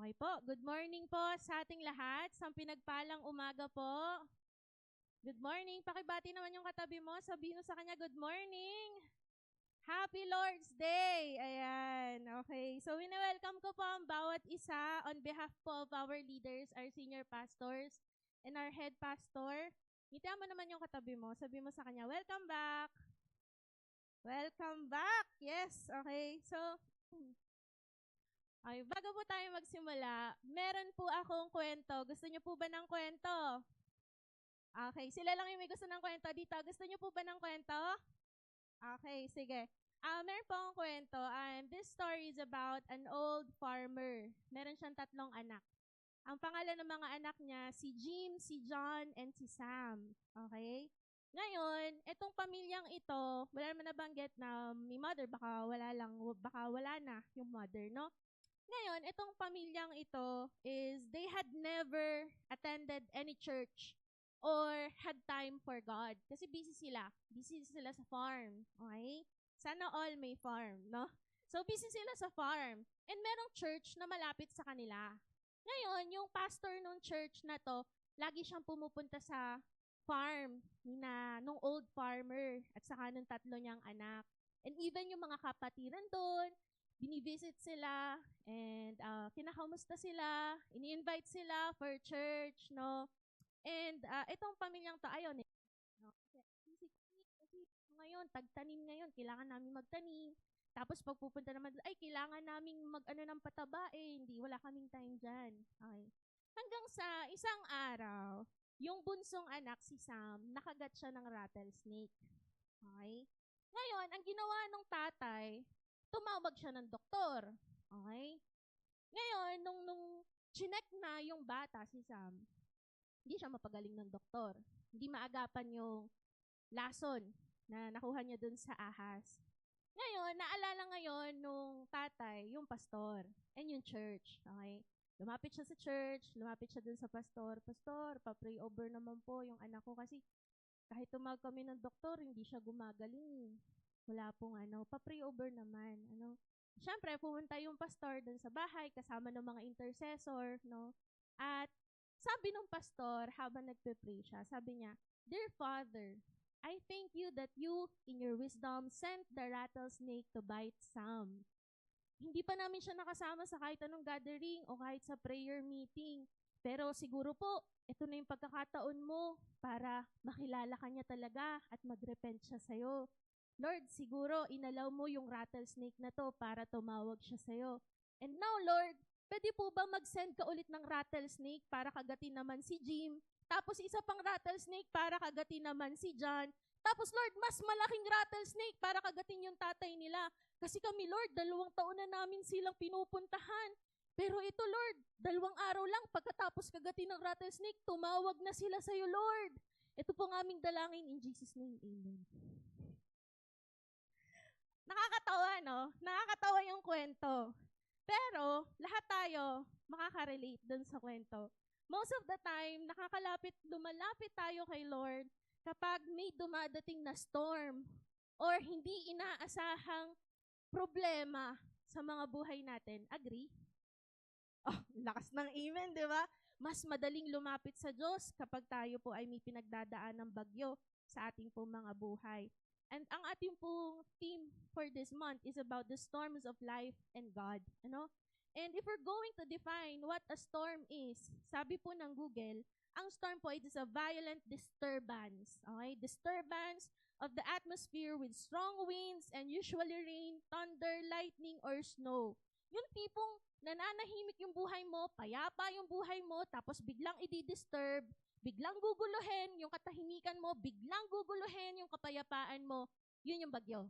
Okay po. Good morning po sa ating lahat. Sa pinagpalang umaga po. Good morning. Pakibati naman yung katabi mo. Sabihin mo sa kanya, good morning. Happy Lord's Day. Ayan. Okay. So, wini-welcome ko po ang bawat isa on behalf po of our leaders, our senior pastors, and our head pastor. Ngitian mo naman yung katabi mo. Sabihin mo sa kanya, welcome back. Welcome back. Yes. Okay. So, ay, bago po tayo magsimula, meron po akong kwento. Gusto niyo po ba ng kwento? Okay, sila lang yung may gusto ng kwento dito. Gusto niyo po ba ng kwento? Okay, sige. Meron po akong kwento. This story is about an old farmer. Meron siyang 3 anak. Ang pangalan ng mga anak niya, si Jim, si John, and si Sam. Okay? Ngayon, itong pamilyang ito, wala naman nabanggit na may mother, baka wala na yung mother, no? Ngayon, itong pamilyang ito is they had never attended any church or had time for God. Kasi busy sila. Busy sila sa farm. Okay? Sana all may farm, no? So, busy sila sa farm. And merong church na malapit sa kanila. Ngayon, yung pastor nung church na to, lagi siyang pumupunta sa farm nung old farmer at saka nung 3 niyang anak. And even yung mga kapatiran doon, binivisit sila and kinakamusta sila, ini-invite sila for church, no? And itong pamilyang to, ayaw nila. No? Kasi ngayon, tagtanim ngayon, kailangan namin magtanim. Tapos pag pupunta naman, ay, kailangan namin mag-ano ng pataba, hindi, wala kaming time dyan. Okay. Hanggang sa isang araw, yung bunsong anak, si Sam, nakagat siya ng rattlesnake. Okay? Ngayon, ang ginawa ng tatay, tumawag siya ng doktor. Okay? Ngayon, nung chinek na yung bata, si Sam, hindi siya mapagaling ng doktor. Hindi maagapan yung lason na nakuha niya dun sa ahas. Ngayon, naalala ngayon nung tatay, yung pastor, and yung church. Okay? Lumapit siya sa church, lumapit siya dun sa pastor. Pastor, pa-pray over naman po yung anak ko kasi kahit tumawag kami ng doktor, hindi siya gumagaling. Wala pong pa-pray over naman. Siyempre, pumunta yung pastor dun sa bahay kasama ng mga intercessor, no? At sabi ng pastor, habang nagpe-pray siya, sabi niya, Dear Father, I thank you that you, in your wisdom, sent the rattlesnake to bite Sam. Hindi pa namin siya nakasama sa kahit anong gathering o kahit sa prayer meeting. Pero siguro po, ito na yung pagkakataon mo para makilala ka niya talaga at mag-repent siya sa'yo. Lord, siguro inalaw mo yung rattlesnake na to para tumawag siya sa'yo. And now, Lord, pwede po ba mag-send ka ulit ng rattlesnake para kagatin naman si Jim? Tapos isa pang rattlesnake para kagatin naman si John. Tapos, Lord, mas malaking rattlesnake para kagatin yung tatay nila. Kasi kami, Lord, 2 taon na namin silang pinupuntahan. Pero ito, Lord, 2 araw lang pagkatapos kagatin ng rattlesnake, tumawag na sila sa'yo, Lord. Ito po ang aming dalangin in Jesus' name. Amen. Nakakatawa, no? Nakakatawa yung kwento. Pero, lahat tayo makaka-relate dun sa kwento. Most of the time, lumalapit tayo kay Lord kapag may dumadating na storm or hindi inaasahang problema sa mga buhay natin. Agree? Oh, lakas ng amen, di ba? Mas madaling lumapit sa Diyos kapag tayo po ay may pinagdadaan ng bagyo sa ating pong mga buhay. And ang ating pong theme for this month is about the storms of life and God. And if we're going to define what a storm is, sabi po ng Google, ang storm po is a violent disturbance. Okay? Disturbance of the atmosphere with strong winds and usually rain, thunder, lightning, or snow. Yung tipong nananahimik yung buhay mo, payapa yung buhay mo, tapos biglang i-disturb, biglang guguluhin yung katahimikan mo, biglang guguluhin yung kapayapaan mo, yun yung bagyo.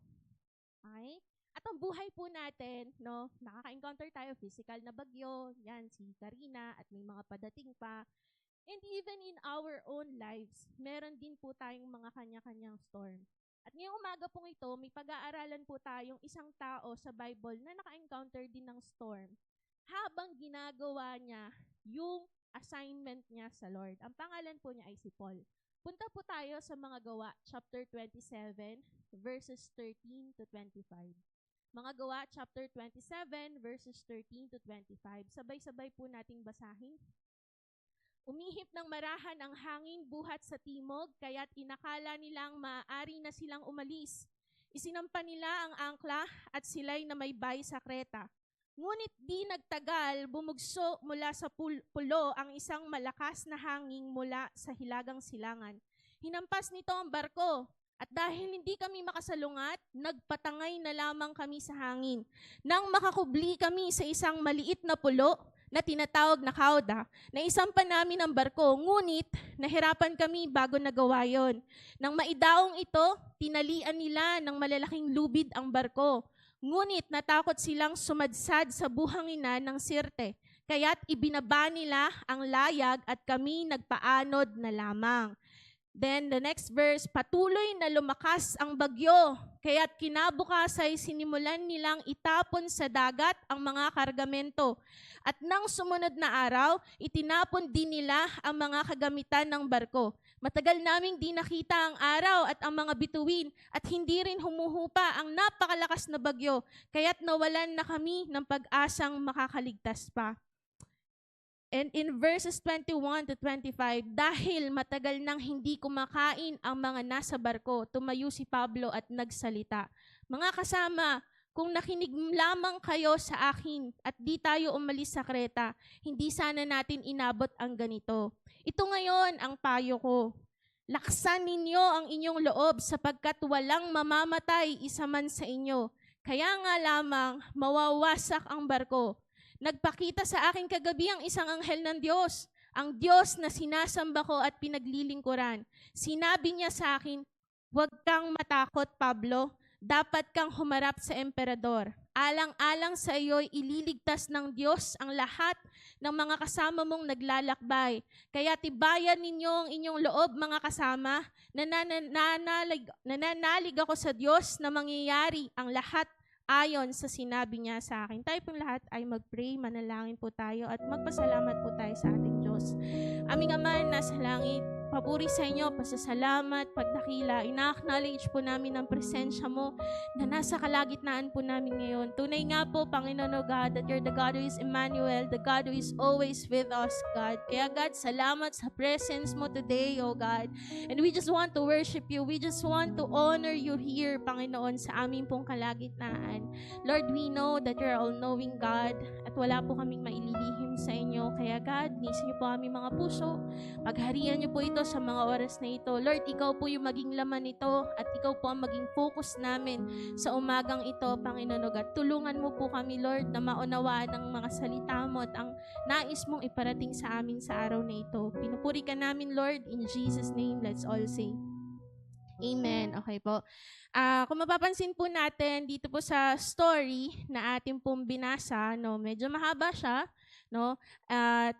Okay? At ang buhay po natin, no, nakaka-encounter tayo, physical na bagyo, yan, si Karina, at may mga padating pa. And even in our own lives, meron din po tayong mga kanya-kanyang storm. At ngayong umaga pong ito, may pag-aaralan po tayong isang tao sa Bible na naka-encounter din ng storm habang ginagawa niya yung assignment niya sa Lord. Ang pangalan po niya ay si Paul. Punta po tayo sa mga gawa, chapter 27, verses 13 to 25. Mga Gawa, chapter 27, verses 13 to 25. Sabay-sabay po nating basahin. Umihip ng marahan ang hangin buhat sa timog, kaya't inakala nilang maaari na silang umalis. Isinampa nila ang angkla at sila'y nabaybay sa Kreta. Ngunit di nagtagal, bumugso mula sa pulo ang isang malakas na hangin mula sa hilagang silangan. Hinampas nito ang barko, at dahil hindi kami makasalungat, nagpatangay na lamang kami sa hangin. Nang makakubli kami sa isang maliit na pulo na tinatawag na Cauda, naisampa namin ang barko, ngunit nahirapan kami bago nagawa yon. Nang maidaong ito, tinalian nila ng malalaking lubid ang barko. Ngunit natakot silang sumadsad sa buhangina ng Sirte, kaya't ibinaba nila ang layag at kami nagpaanod na lamang. Then the next verse, patuloy na lumakas ang bagyo, kaya't kinabukas ay sinimulan nilang itapon sa dagat ang mga kargamento. At nang sumunod na araw, itinapon din nila ang mga kagamitan ng barko. Matagal naming di nakita ang araw at ang mga bituin at hindi rin humuhupa ang napakalakas na bagyo, kaya't nawalan na kami ng pag-asang makakaligtas pa. And in verses 21 to 25, dahil matagal nang hindi kumakain ang mga nasa barko, tumayo si Pablo at nagsalita. Mga kasama, kung nakinig lamang kayo sa akin at di tayo umalis sa Kreta, hindi sana natin inabot ang ganito. Ito ngayon ang payo ko. Laksan ninyo ang inyong loob sapagkat walang mamamatay isa man sa inyo. Kaya nga lamang mawawasak ang barko. Nagpakita sa akin kagabi ang isang anghel ng Diyos, ang Diyos na sinasamba ko at pinaglilingkuran. Sinabi niya sa akin, huwag kang matakot, Pablo. Dapat kang humarap sa emperador. Alang-alang sa iyo'y ililigtas ng Diyos ang lahat ng mga kasama mong naglalakbay. Kaya tibayan ninyo ang inyong loob, mga kasama, nananalig ako sa Diyos na mangyayari ang lahat ayon sa sinabi niya sa akin. Tayo pong lahat ay mag-pray, manalangin po tayo at magpasalamat po tayo sa ating Diyos. Aming Ama na nasa langit, papuri sa inyo, pasasalamat, pagdakila. Ina-acknowledge po namin ang presensya mo na nasa kalagitnaan po namin ngayon. Tunay nga po, Panginoon o God, that you're the God who is Emmanuel, the God who is always with us, God. Kaya God, salamat sa presence mo today, O God. And we just want to worship you. We just want to honor you here, Panginoon, sa aming pong kalagitnaan. Lord, we know that you're all-knowing God at wala po kaming maililihim sa inyo. Kaya God, nisin niyo po aming mga puso. Pagharian niyo po ito sa mga oras na ito. Lord, ikaw po yung maging laman nito at ikaw po ang maging focus namin sa umagang ito, Panginoon o God. Tulungan mo po kami, Lord, na maunawaan ang mga salita mo at ang nais mong iparating sa amin sa araw na ito. Pinupuri ka namin, Lord, in Jesus' name. Let's all say Amen. Okay po. Kung mapapansin po natin dito po sa story na ating pong binasa, no, medyo mahaba siya, no? At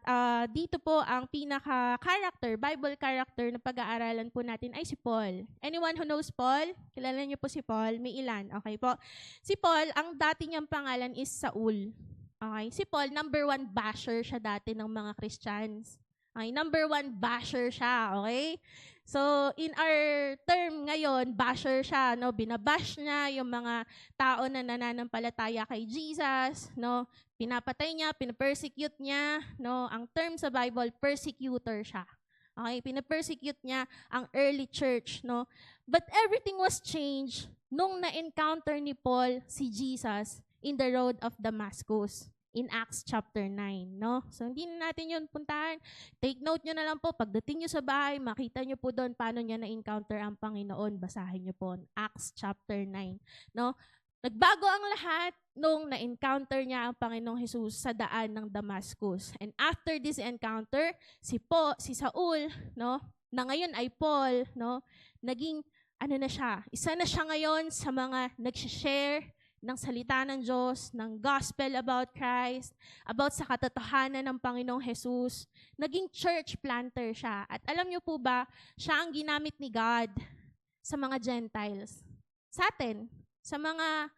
dito po ang pinaka-character, Bible character na pag-aaralan po natin ay si Paul. Anyone who knows Paul? Kilala niyo po si Paul? May ilan? Okay po. Si Paul, ang dati niyang pangalan is Saul. Okay? Si Paul, number 1 basher siya dati ng mga Christians. Okay? Number 1 basher siya. Okay? So, in our term ngayon, basher siya, no? Binabash niya yung mga tao na nananampalataya kay Jesus, no? Pinapatay niya, pinapersecute niya, no? Ang term sa Bible, persecutor siya. Okay, pinapersecute niya ang early church, no? But everything was changed nung na-encounter ni Paul si Jesus in the road of Damascus. In Acts chapter 9, no? So, hindi na natin yun puntahan. Take note nyo na lang po, pagdating nyo sa bahay, makita nyo po doon paano niya na-encounter ang Panginoon. Basahin nyo po, Acts chapter 9, no? Nagbago ang lahat nung na-encounter niya ang Panginoong Jesus sa daan ng Damascus. And after this encounter, si Saul, no? Na ngayon ay Paul, no? Naging, na siya? Isa na siya ngayon sa mga nag-share ng salita ng Diyos, ng gospel about Christ, about sa katotohanan ng Panginoong Jesus. Naging church planter siya. At alam niyo po ba, siya ang ginamit ni God sa mga Gentiles. Sa atin, sa mga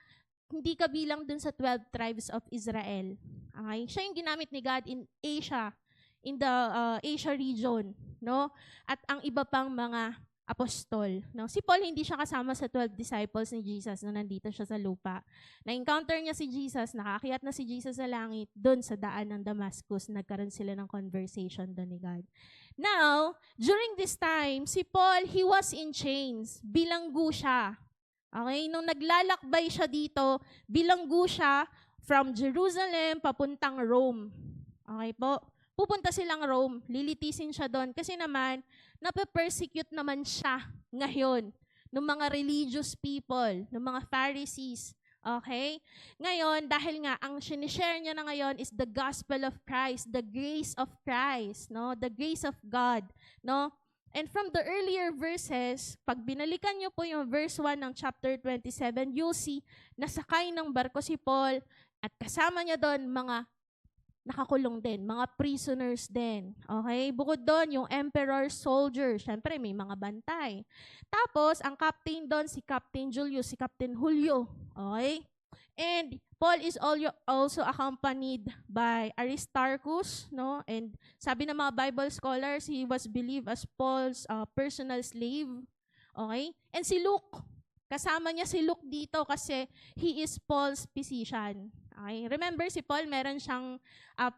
hindi kabilang dun sa 12 tribes of Israel. Okay? Siya yung ginamit ni God in Asia, in the Asia region. No? At ang iba pang mga apostol. No? Si Paul, hindi siya kasama sa 12 disciples ni Jesus nung nandito siya sa lupa. Na-encounter niya si Jesus, nakaakyat na si Jesus sa langit, doon sa daan ng Damascus, nagkaroon sila ng conversation doon ni God. Now, during this time, si Paul, he was in chains. Bilanggo siya. Okay? Nung naglalakbay siya dito, bilanggo siya from Jerusalem papuntang Rome. Okay po? Pupunta silang Rome, lilitisin siya doon. Kasi naman, nape-persecute naman siya ngayon ng mga religious people, ng mga Pharisees. Okay? Ngayon, dahil nga, ang sinishare niya na ngayon is the gospel of Christ, the grace of Christ, no? The grace of God, no? And from the earlier verses, pag binalikan niyo po yung verse 1 ng chapter 27, you'll see, nasakay ng barko si Paul at kasama niya doon mga nakakulong din, mga prisoners din. Okay? Bukod doon, yung emperor soldier, syempre may mga bantay. Tapos, ang captain doon, si Captain Julius, si Captain Julio. Okay? And Paul is also accompanied by Aristarchus, no? And sabi ng mga Bible scholars, he was believed as Paul's personal slave. Okay? And si Luke, kasama niya si Luke dito kasi he is Paul's physician. Okay? Remember, si Paul, meron siyang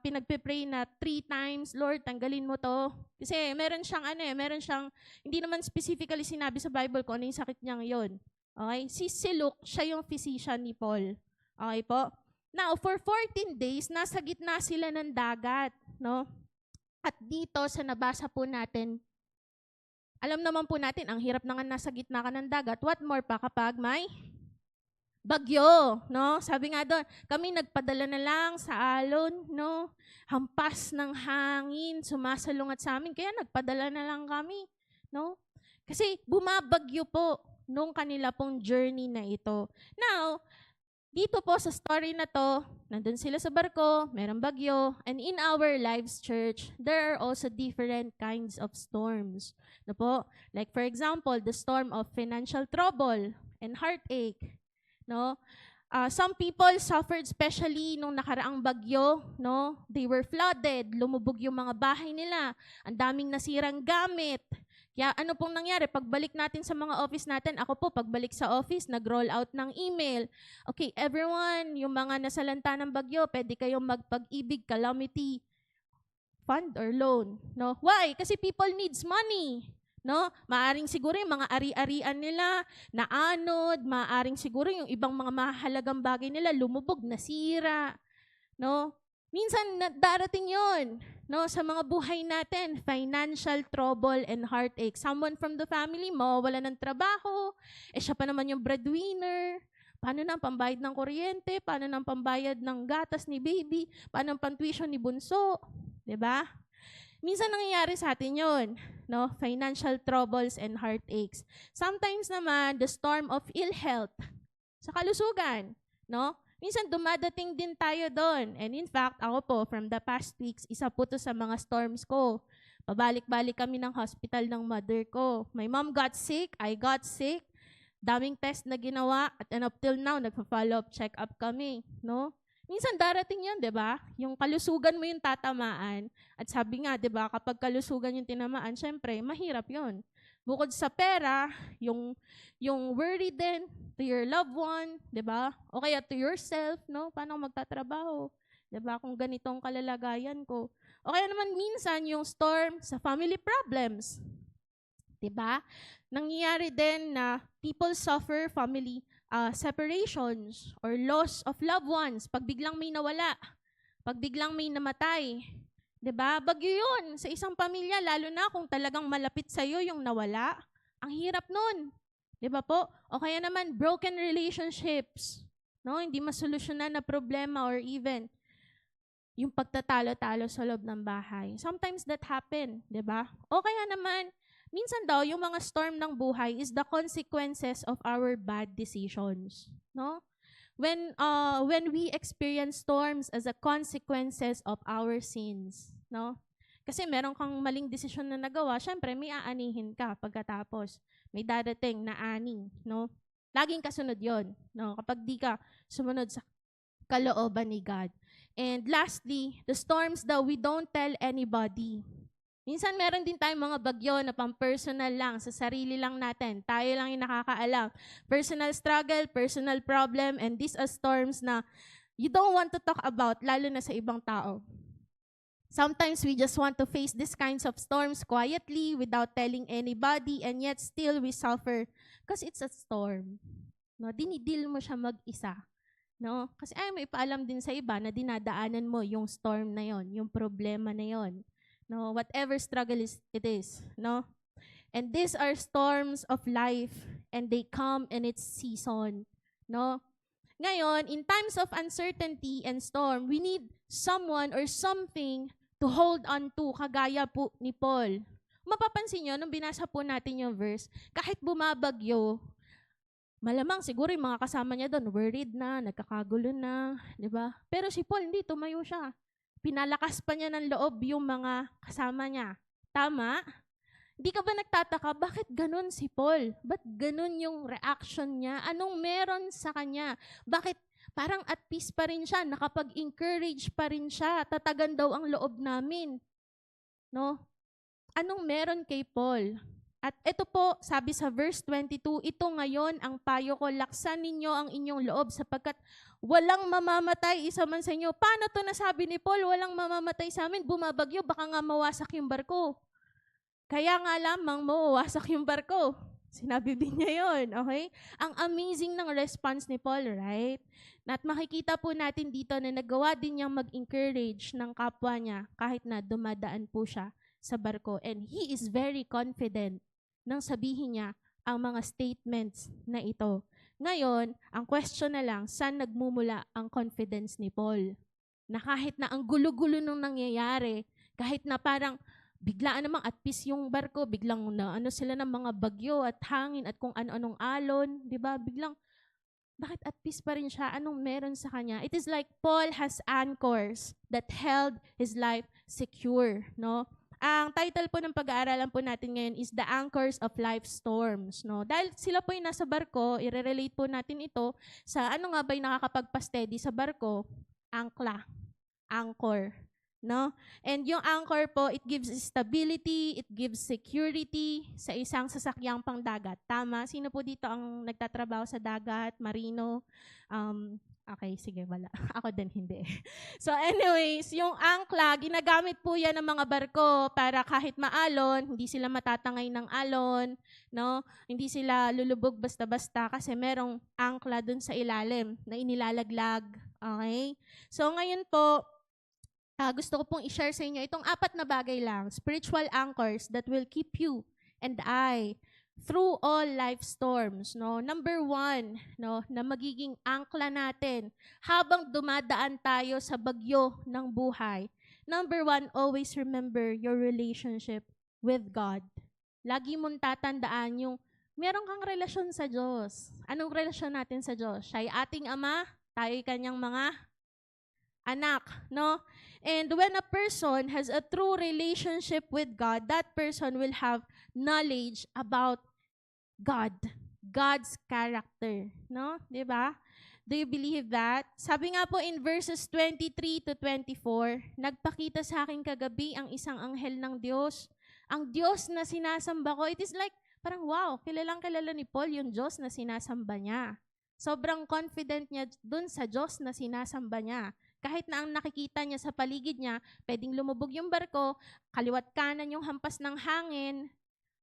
pinagpipray na 3 times, Lord, tanggalin mo to. Kasi meron siyang, hindi naman specifically sinabi sa Bible kung ano yung sakit niya ngayon. Okay? Si Luke, siya yung physician ni Paul. Okay po? Now, for 14 days, nasa gitna sila ng dagat. No? At dito, sa nabasa po natin, alam naman po natin, ang hirap na nga nasa gitna ka ng dagat. What more pa kapag may bagyo, no? Sabi nga doon, kami nagpadala na lang sa alon, no? Hampas ng hangin, sumasalungat sa amin, kaya nagpadala na lang kami, no? Kasi bumabagyo po nung kanila pong journey na ito. Now, dito po sa story na to, nandun sila sa barko, merong bagyo, and in our lives, church, there are also different kinds of storms. No po? Like for example, the storm of financial trouble and heartache. No? Some people suffered especially nung nakaraang bagyo, no? They were flooded, lumubog yung mga bahay nila, ang daming nasirang gamit. Kaya ano pong nangyari? Pagbalik natin sa mga office natin, ako po, pagbalik sa office, nag-roll out ng email. Okay, everyone, yung mga nasalanta ng bagyo, pwede kayong magpag-ibig calamity fund or loan. No? Why? Kasi people needs money. No? Maaring siguro yung mga ari-arian nila, naanod, maaring siguro yung ibang mga mahalagang bagay nila, lumubog, nasira. No? Minsan darating yon, no, sa mga buhay natin, financial trouble and heartache. Someone from the family mawawala ng trabaho, siya pa naman yung breadwinner. Paano na ang pambayad ng kuryente? Paano na ang pambayad ng gatas ni baby? Paano ang pantuition ni bunso? 'Di ba? Minsan nangyayari sa atin yon, no? Financial troubles and heartaches. Sometimes naman, the storm of ill health sa kalusugan, no? Minsan dumadating din tayo doon. And in fact, ako po, from the past weeks, isa po to sa mga storms ko. Pabalik-balik kami ng hospital ng mother ko. My mom got sick, I got sick. Daming test na ginawa, at up till now, nagpa-follow-up check-up kami. No? Minsan darating yun, di ba? Yung kalusugan mo yung tatamaan. At sabi nga, di ba, kapag kalusugan yung tinamaan, syempre, mahirap yun. Bukod sa pera, yung worry din to your loved one, 'di ba? O kaya to yourself, no? Paano magtatrabaho? 'Di ba? Kung ganitong kalalagayan ko. O kaya naman minsan yung storm sa family problems. 'Di ba? Nangyayari din na people suffer family separations or loss of loved ones pag biglang may nawala, pag biglang may namatay. 'Di ba? Bagyo 'yun sa isang pamilya, lalo na kung talagang malapit sa iyo yung nawala. Ang hirap nun. 'Di ba po? O kaya naman broken relationships, no? Hindi masolusyonan na problema or even yung pagtatalo-talo sa loob ng bahay. Sometimes that happen, 'di ba? O kaya naman minsan daw yung mga storm ng buhay is the consequences of our bad decisions, no? When we experience storms as a consequences of our sins, no? Kasi meron kang maling desisyon na nagawa, syempre may aanihin ka pagkatapos. May dadating na ani, no? Laging kasunod 'yon, no? Kapag di ka sumunod sa kalooban ni God. And lastly, the storms that we don't tell anybody. Minsan meron din tayong mga bagyo na pang-personal lang, sa sarili lang natin. Tayo lang yung nakakaalam. Personal struggle, personal problem, and these are storms na you don't want to talk about, lalo na sa ibang tao. Sometimes we just want to face these kinds of storms quietly without telling anybody, and yet still we suffer because it's a storm. No, dinidil mo siya mag-isa. No? Kasi may ipaalam din sa iba na dinadaanan mo yung storm na yon, yung problema na yon. No, whatever struggle it is, no? And these are storms of life, and they come in its season, no? Ngayon, in times of uncertainty and storm, we need someone or something to hold on to, kagaya po ni Paul. Mapapansin nyo, nung binasa po natin yung verse, kahit bumabagyo, malamang siguro yung mga kasama niya doon, worried na, nagkakagulo na, di ba? Pero si Paul, hindi, tumayo siya. Pinalakas pa niya ng loob yung mga kasama niya. Tama? Hindi ka ba nagtataka, bakit ganun si Paul? Ba't ganun yung reaction niya? Anong meron sa kanya? Bakit parang at peace pa rin siya, nakapag-encourage pa rin siya, tatagan daw ang loob namin. No? Anong meron kay Paul? At ito po, sabi sa verse 22, ito ngayon ang payo ko, laksan ninyo ang inyong loob sapagkat walang mamamatay isa man sa inyo. Paano to nasabi ni Paul, walang mamamatay sa amin, bumabagyo, baka nga mawasak yung barko. Kaya nga lamang mawawasak yung barko. Sinabi din niya yun, okay? Ang amazing ng response ni Paul, right? At makikita po natin dito na nagawa din niyang mag-encourage ng kapwa niya kahit na dumadaan po siya sa barko. And he is very confident nang sabihin niya ang mga statements na ito. Ngayon, ang question na lang, saan nagmumula ang confidence ni Paul? Na kahit na ang gulo-gulo nung nangyayari, kahit na parang biglaan namang at peace yung barko, biglang na sila ng mga bagyo at hangin at kung ano-anong alon, 'di ba? Biglang bakit at peace pa rin siya? Anong meron sa kanya? It is like Paul has anchors that held his life secure, no? Ang title po ng pag-aaralan po natin ngayon is The Anchors of Life Storms, no? Dahil sila po yung nasa barko, i-relate po natin ito sa ano nga ba yung nakakapagpa-steady sa barko? Angkla, anchor. No? And yung anchor po, it gives stability, it gives security sa isang sasakyang pangdagat. Tama? Sino po dito ang nagtatrabaho sa dagat, marino? Okay, sige, wala. Ako din hindi. So anyways, yung angkla, ginagamit po yan ng mga barko para kahit maalon, hindi sila matatangay ng alon, no? Hindi sila lulubog basta-basta kasi merong angkla dun sa ilalim na inilalaglag. Okay? So ngayon po, gusto ko pong i-share sa inyo itong 4 na bagay lang, spiritual anchors that will keep you and I through all life storms. No? Number 1, no, na magiging angkla natin habang dumadaan tayo sa bagyo ng buhay. Number 1, always remember your relationship with God. Lagi mong tatandaan yung meron kang relasyon sa Diyos. Anong relasyon natin sa Diyos? Siya ay ating Ama, tayo'y kanyang mga anak, no? And when a person has a true relationship with God, that person will have knowledge about God, God's character, no? 'Di ba? Do you believe that? Sabi nga po in verses 23 to 24, nagpakita sa akin kagabi ang isang anghel ng Diyos. Ang Diyos na sinasamba ko, it is like, parang wow, kilalang-kilala ni Paul yung Diyos na sinasamba niya. Sobrang confident niya dun sa Diyos na sinasamba niya. Kahit na ang nakikita niya sa paligid niya, pwedeng lumubog yung barko, kaliwat kanan yung hampas ng hangin,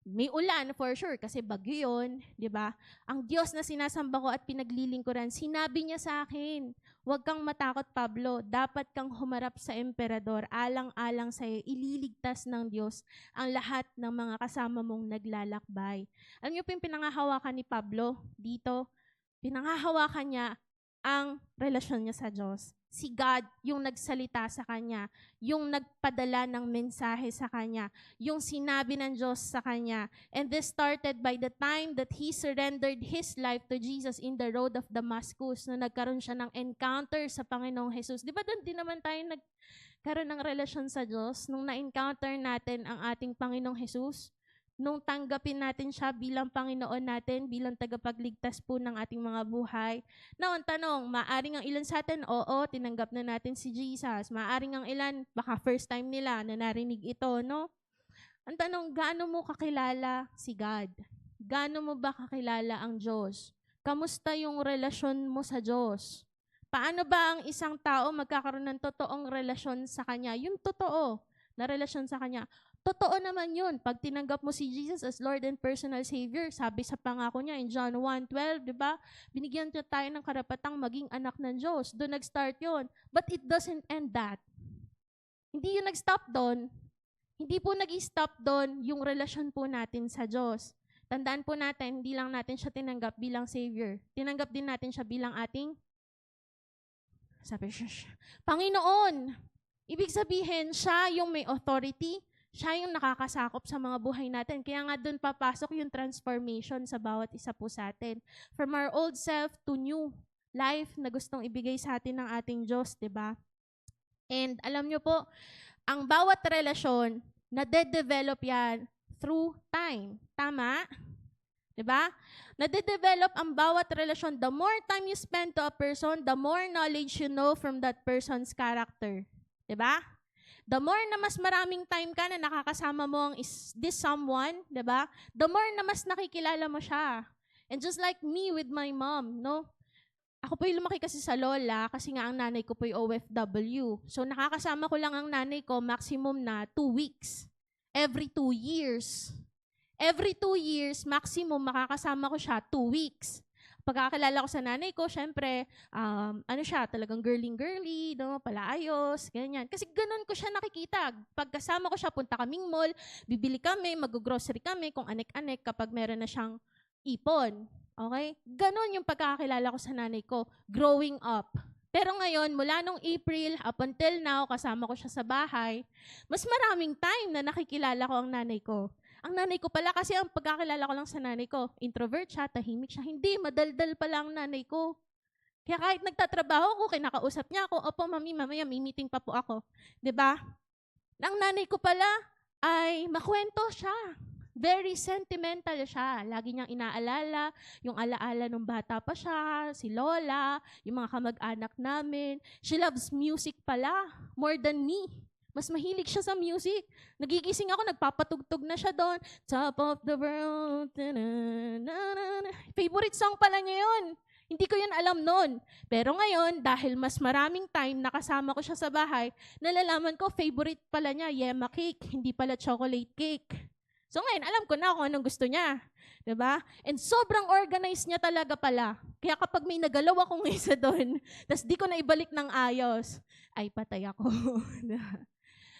may ulan for sure kasi bagyo yun, di ba? Ang Diyos na sinasamba ko at pinaglilingkuran, sinabi niya sa akin, huwag kang matakot, Pablo, dapat kang humarap sa emperador, alang-alang sa'yo, ililigtas ng Diyos ang lahat ng mga kasama mong naglalakbay. Alam niyo po yung pinangahawakan ni Pablo dito? Pinangahawakan niya ang relasyon niya sa Diyos. Si God yung nagsalita sa kanya, yung nagpadala ng mensahe sa kanya, yung sinabi ng Diyos sa kanya. And this started by the time that he surrendered his life to Jesus in the road of Damascus, na nagkaroon siya ng encounter sa Panginoong Jesus. Di ba doon din naman tayo nagkaroon ng relasyon sa Diyos nung na-encounter natin ang ating Panginoong Jesus? Nung tanggapin natin siya bilang Panginoon natin, bilang tagapagligtas po ng ating mga buhay. Now, ang tanong, maaring ang ilan sa atin, oo, tinanggap na natin si Jesus. Maaring ang ilan, baka first time nila na narinig ito, no? Ang tanong, gaano mo kakilala si God? Gaano mo ba kakilala ang Diyos? Kamusta yung relasyon mo sa Diyos? Paano ba ang isang tao magkakaroon ng totoong relasyon sa Kanya? Yung totoo na relasyon sa Kanya. Totoo naman yun. Pag tinanggap mo si Jesus as Lord and personal Savior, sabi sa pangako niya in John 1:12, di ba? Binigyan niya tayo ng karapatang maging anak ng Diyos. Doon nag-start yun. But it doesn't end that. Hindi yun nag-stop doon. Hindi po nag-stop doon yung relasyon po natin sa Diyos. Tandaan po natin, hindi lang natin siya tinanggap bilang Savior. Tinanggap din natin siya bilang ating Panginoon. Ibig sabihin, siya yung may authority, siya yung nakakasakop sa mga buhay natin. Kaya nga doon papasok yung transformation sa bawat isa po sa atin. From our old self to new life na gustong ibigay sa atin ng ating Diyos, diba? And alam nyo po, ang bawat relasyon, nade-develop yan through time. Tama? Diba? Nade-develop ang bawat relasyon. The more time you spend to a person, the more knowledge you know from that person's character. Diba? The more na mas maraming time ka na nakakasama mo ang this someone, diba? The more na mas nakikilala mo siya. And just like me with my mom, no? Ako po'y lumaki kasi sa lola kasi nga ang nanay ko po'y OFW. So nakakasama ko lang ang nanay ko maximum na 2 weeks. Every 2 years. Every 2 years, maximum makakasama ko siya 2 weeks. Pagkakilala ko sa nanay ko, syempre, ano siya, talagang girly, no? Palaayos, ganyan. Kasi ganun ko siya nakikita. Pagkasama ko siya, punta kaming mall, bibili kami, mag-grocery kami, kung anek-anek kapag meron na siyang ipon. Okay? Ganon yung pagkakakilala ko sa nanay ko, growing up. Pero ngayon, mula nung April up until now, kasama ko siya sa bahay, mas maraming time na nakikilala ko ang nanay ko. Ang nanay ko pala, kasi ang pagkakilala ko lang sa nanay ko, introvert siya, tahimik siya. Hindi, madaldal pala ang nanay ko. Kaya kahit nagtatrabaho ko, kinakausap niya ako, opo, mami, mamaya, may meeting pa po ako. 'Di ba? Ang nanay ko pala ay makwento siya. Very sentimental siya. Lagi niyang inaalala yung alaala nung bata pa siya, si Lola, yung mga kamag-anak namin. She loves music pala, more than me. Mas mahilig siya sa music. Nagigising ako, nagpapatugtog na siya doon. Top of the world. Favorite song pala niya yun. Hindi ko yun alam noon. Pero ngayon, dahil mas maraming time nakasama ko siya sa bahay, nalalaman ko, favorite pala niya, yema cake, hindi pala chocolate cake. So ngayon, alam ko na kung anong gusto niya. Diba? And sobrang organized niya talaga pala. Kaya kapag may nagalaw akong isa doon, tas di ko na ibalik ng ayos, ay patay ako.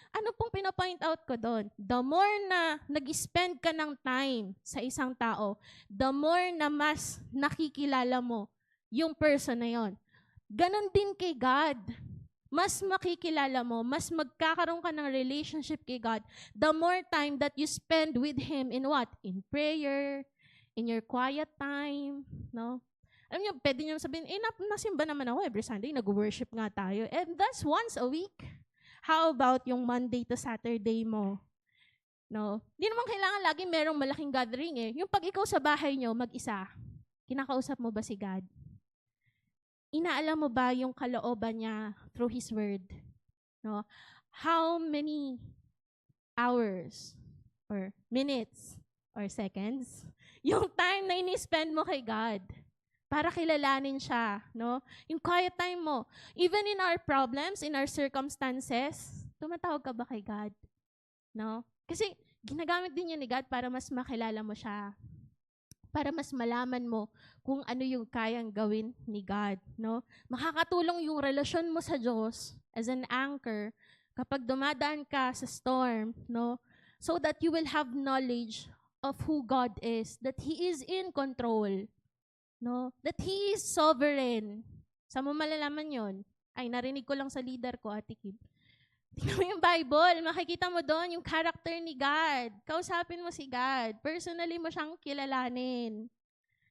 Ano pong pinapoint out ko doon? The more na nag-spend ka ng time sa isang tao, the more na mas nakikilala mo yung person na yon. Ganon din kay God. Mas makikilala mo, mas magkakaroon ka ng relationship kay God, the more time that you spend with Him in what? In prayer, in your quiet time, no? Alam niyo, pwede niyo sabihin, nasimba naman ako every Sunday, nag-worship nga tayo. And that's once a week. How about yung Monday to Saturday mo? No? Hindi naman kailangan lagi merong malaking gathering eh. Yung pag ikaw sa bahay niyo, mag-isa, kinakausap mo ba si God? Inaalam mo ba yung kalooban niya through His Word? No? How many hours or minutes or seconds yung time na ini-spend mo kay God para kilalanin siya, no? Yung quiet time mo. Even in our problems, in our circumstances, tumatawag ka ba kay God? No? Kasi ginagamit din yun ni God para mas makilala mo siya. Para mas malaman mo kung ano yung kayang gawin ni God, no? Makakatulong yung relasyon mo sa Diyos as an anchor kapag dumadaan ka sa storm, no? So that you will have knowledge of who God is, that He is in control, no? That He is sovereign. Saan mo malalaman yon? Ay, narinig ko lang sa leader ko, Ate Kim. Tingnan mo yung Bible, makikita mo doon yung character ni God. Kausapin mo si God. Personally mo siyang kilalanin.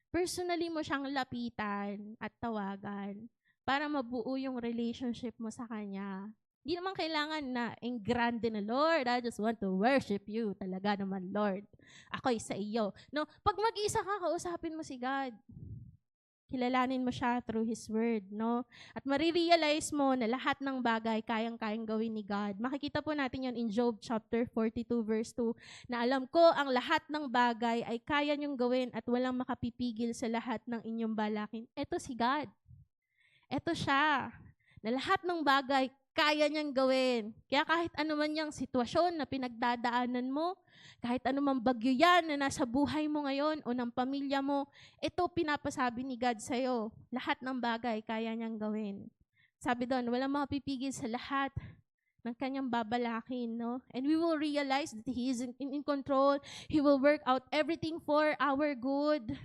Personally mo siyang lapitan at tawagan para mabuo yung relationship mo sa Kanya. Hindi naman kailangan na grande na, Lord, I just want to worship you. Talaga naman, Lord. Ako'y sa iyo. No, pag mag-isa ka, kausapin mo si God. Kilalanin mo siya through His Word, no? At marirealize mo na lahat ng bagay kayang-kayang gawin ni God. Makikita po natin yan in Job chapter 42 verse 2, na alam ko ang lahat ng bagay ay kaya niyong gawin at walang makapipigil sa lahat ng inyong balakin. Ito si God. Ito siya. Na lahat ng bagay kaya niyang gawin. Kaya kahit anuman yung sitwasyon na pinagdadaanan mo, kahit anumang bagyo yan na nasa buhay mo ngayon o ng pamilya mo, ito pinapasabi ni God sa'yo. Lahat ng bagay kaya niyang gawin. Sabi doon, walang makapipigil sa lahat ng kanyang babalakin, no? And we will realize that He is in control. He will work out everything for our good,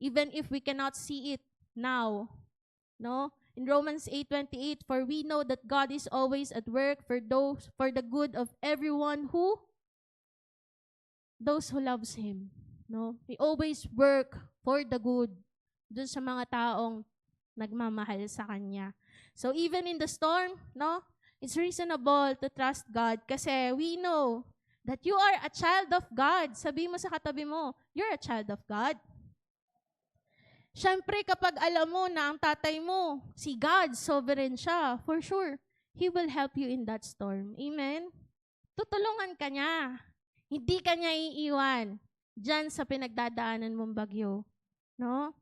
even if we cannot see it now, no? In Romans 8:28, for we know that God is always at work for the good of everyone those who loves Him. No? He always work for the good dun sa mga taong nagmamahal sa Kanya. So even in the storm, no, it's reasonable to trust God kasi we know that you are a child of God. Sabi mo sa katabi mo, you're a child of God. Siyempre, kapag alam mo na ang tatay mo, si God, sovereign siya, for sure, He will help you in that storm. Amen? Tutulungan ka niya. Hindi ka niya iiwan dyan sa pinagdadaanan mong bagyo. No?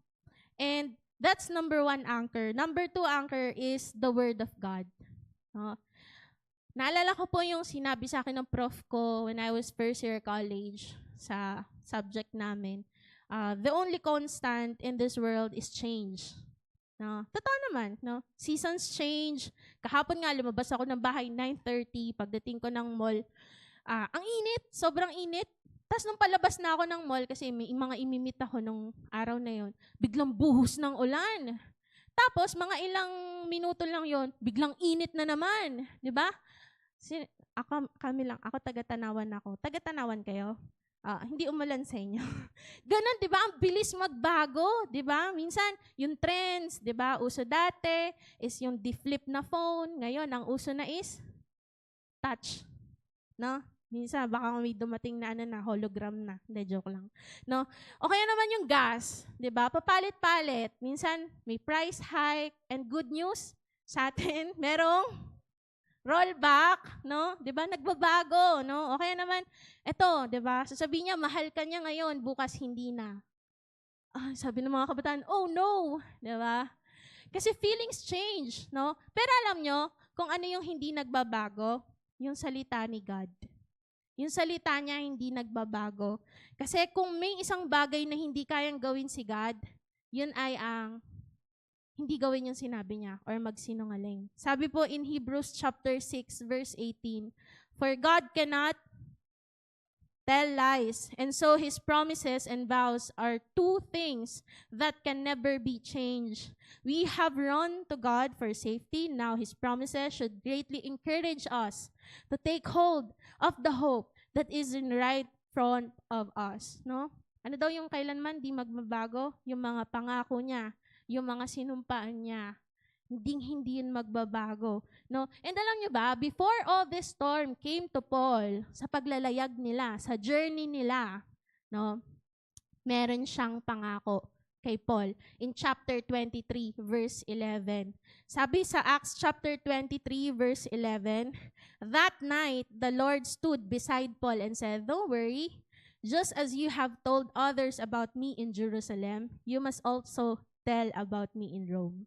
And that's number 1 anchor. Number 2 anchor is the Word of God. No? Naalala ko po yung sinabi sa akin ng prof ko when I was first year college sa subject namin. The only constant in this world is change. No? Totoo naman, no? Seasons change. Kahapon nga lumabas ako ng bahay 9:30, pagdating ko ng mall. Ang init, sobrang init. Tapos nung palabas na ako ng mall kasi may mga imimit ako nung araw na yon, biglang buhos ng ulan. Tapos mga ilang minuto lang yon, biglang init na naman, 'di ba? Ako taga-Tanawan ako. Taga-Tanawan kayo? Hindi umulan sa inyo. Ganon, di ba? Ang bilis magbago, di ba? Minsan, yung trends, di ba? Uso dati is yung di-flip na phone. Ngayon, ang uso na is touch. No? Minsan, baka may dumating na hologram na. Hindi, joke lang. No? O kaya naman yung gas, di ba? Papalit-palit. Minsan, may price hike. And good news sa atin, merong rollback, no? 'Di ba? Nagbabago, no? O kaya naman ito, 'di ba? Sasabihin niya mahal ka niya ngayon, bukas hindi na. Sabi ng mga kabataan, "Oh no." 'Di ba? Kasi feelings change, no? Pero alam nyo, kung ano yung hindi nagbabago, yung salita ni God. Yung salita niya hindi nagbabago. Kasi kung may isang bagay na hindi kayang gawin si God, yun ay ang hindi gawin yung sinabi niya or magsinungaling. Sabi po in Hebrews chapter 6 verse 18, for God cannot tell lies, and so His promises and vows are two things that can never be changed. We have run to God for safety. Now His promises should greatly encourage us to take hold of the hope that is in right front of us. No? Ano daw yung kailanman di magbabago? Yung mga pangako niya, yung mga sinumpaan niya, hindi yun magbabago. No? And alam niyo ba, before all this storm came to Paul, sa paglalayag nila, sa journey nila, no, meron siyang pangako kay Paul in chapter 23, verse 11. Sabi sa Acts chapter 23, verse 11, that night, the Lord stood beside Paul and said, don't worry, just as you have told others about me in Jerusalem, you must also tell about me in Rome.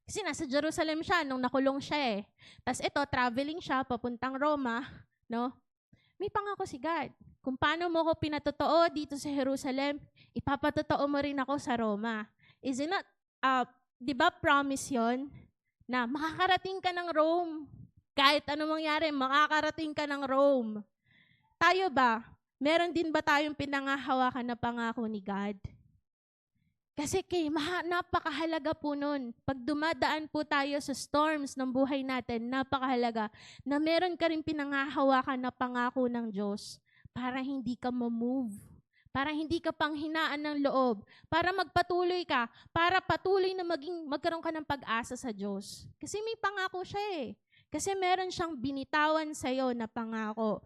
Kasi nasa Jerusalem siya nung nakulong siya eh. Tapos ito, traveling siya papuntang Roma, no? May pangako si God. Kung paano mo ko pinatotoo dito sa Jerusalem, ipapatotoo mo rin ako sa Roma. Is it not, di ba promise yon na makakarating ka ng Rome? Kahit ano mangyari, makakarating ka ng Rome. Tayo ba? Meron din ba tayong pinangahawakan na pangako ni God? Kasi napakahalaga po nun. Pag dumadaan po tayo sa storms ng buhay natin, napakahalaga na meron ka rin pinangahawakan na pangako ng Diyos para hindi ka ma-move, para hindi ka panghinaan ng loob, para magpatuloy ka, para patuloy na magkaroon ka ng pag-asa sa Diyos. Kasi may pangako siya eh. Kasi meron siyang binitawan sa'yo na pangako.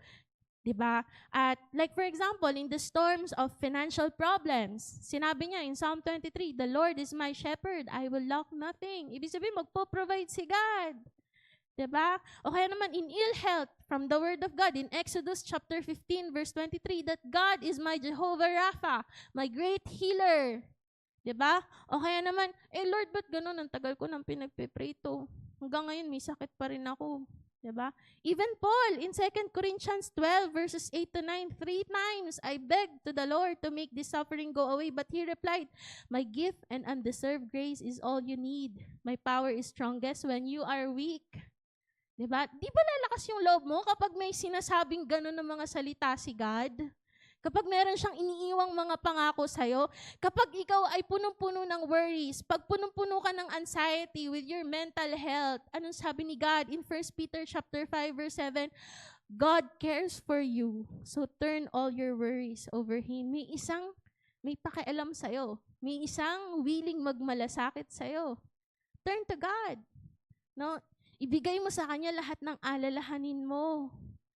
Diba? At like for example, in the storms of financial problems, sinabi niya in Psalm 23, "The Lord is my shepherd, I will lack nothing." Ibig sabihin, magpo-provide si God. Diba? O kaya naman in ill health, from the word of God, in Exodus chapter 15, verse 23, that God is my Jehovah Rapha, my great healer. Diba? O kaya naman, Lord, ba't ganun? Ang tagal ko nang pinagpipray to. Hanggang ngayon, may sakit pa rin ako. Diba? Even Paul, in 2 Corinthians 12, verses 8 to 9, 3 times, I begged to the Lord to make this suffering go away, but He replied, "My gift and undeserved grace is all you need. My power is strongest when you are weak." Diba? Di ba lalakas yung loob mo kapag may sinasabing gano'n ng mga salita si God? Kapag meron siyang iniiwang mga pangako sa'yo, kapag ikaw ay punong-puno ng worries, pag punong-puno ka ng anxiety with your mental health, anong sabi ni God in 1 Peter chapter 5 verse 7? God cares for you, so turn all your worries over Him. May pakialam sa'yo. May isang willing magmalasakit sa'yo. Turn to God. No? Ibigay mo sa Kanya lahat ng alalahanin mo.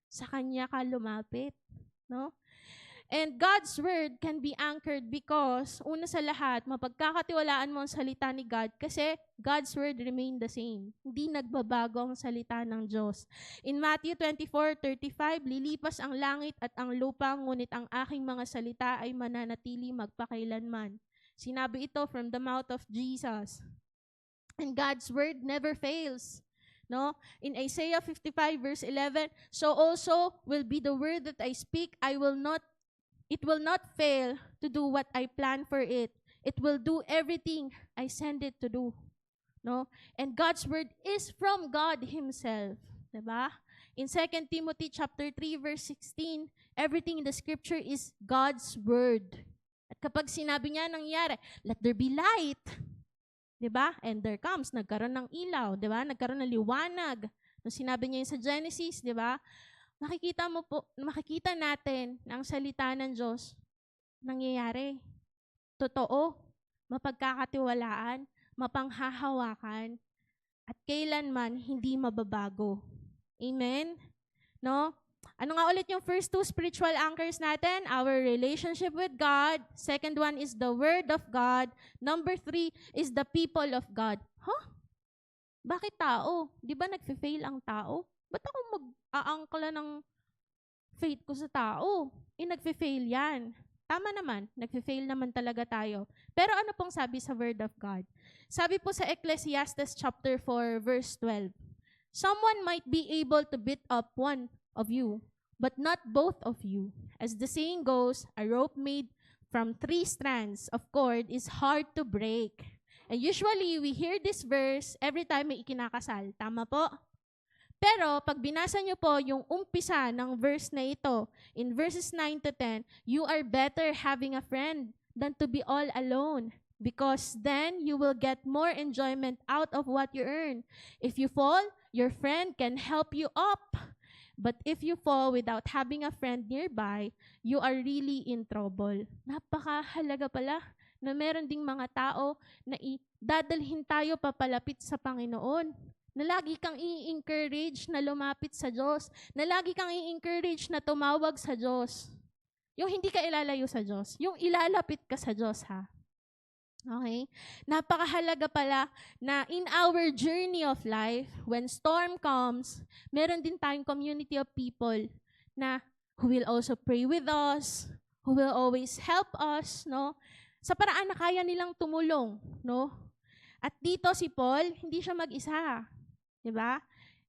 Sa Kanya ka lumapit. No? And God's word can be anchored because, una sa lahat, mapagkakatiwalaan mo ang salita ni God kasi God's word remain the same. Hindi nagbabago ang salita ng Diyos. In Matthew 24:35, "Lilipas ang langit at ang lupa, ngunit ang aking mga salita ay mananatili magpakailanman." Sinabi ito from the mouth of Jesus. And God's word never fails. No? In Isaiah 55 verse 11, "So also will be the word that I speak. It will not fail to do what I plan for it. It will do everything I send it to do." No? And God's word is from God Himself. Diba? In 2 Timothy chapter 3 verse 16, everything in the scripture is God's word. At kapag sinabi niya nangyari, "Let there be light." Diba? And there comes, nagkaroon ng ilaw. Diba? Nagkaroon ng liwanag. Nung sinabi niya yun sa Genesis, diba? Makikita natin na ang salita ng Diyos nangyayari. Totoo, mapagkakatiwalaan, mapanghahawakan, at kailanman hindi mababago. Amen? No? Ano nga ulit yung first two spiritual anchors natin? Our relationship with God. Second one is the Word of God. Number 3 is the people of God. Bakit tao? Di ba nagfe-fail ang tao? Ba't ako mag-aangkla ng faith ko sa tao? Nagfe-fail yan. Tama naman, nagfe-fail naman talaga tayo. Pero ano pong sabi sa Word of God? Sabi po sa Ecclesiastes chapter 4 verse 12, "Someone might be able to beat up one of you, but not both of you. As the saying goes, a rope made from 3 strands of cord is hard to break." And usually, we hear this verse every time may ikinakasal. Tama po? Pero, pag binasa nyo po yung umpisa ng verse na ito, in verses 9 to 10, "You are better having a friend than to be all alone, because then you will get more enjoyment out of what you earn. If you fall, your friend can help you up. But if you fall without having a friend nearby, you are really in trouble." Napakahalaga pala na meron ding mga tao na dadalhin tayo papalapit sa Panginoon. Na lagi kang i-encourage na lumapit sa Diyos. Na lagi kang i-encourage na tumawag sa Diyos. Yung hindi ka ilalayo sa Diyos. Yung ilalapit ka sa Diyos, ha? Okay? Napakahalaga pala na in our journey of life, when storm comes, meron din tayong community of people na who will also pray with us, who will always help us, no? Sa paraan na kaya nilang tumulong, no? At dito si Paul, hindi siya mag-isa. Diba?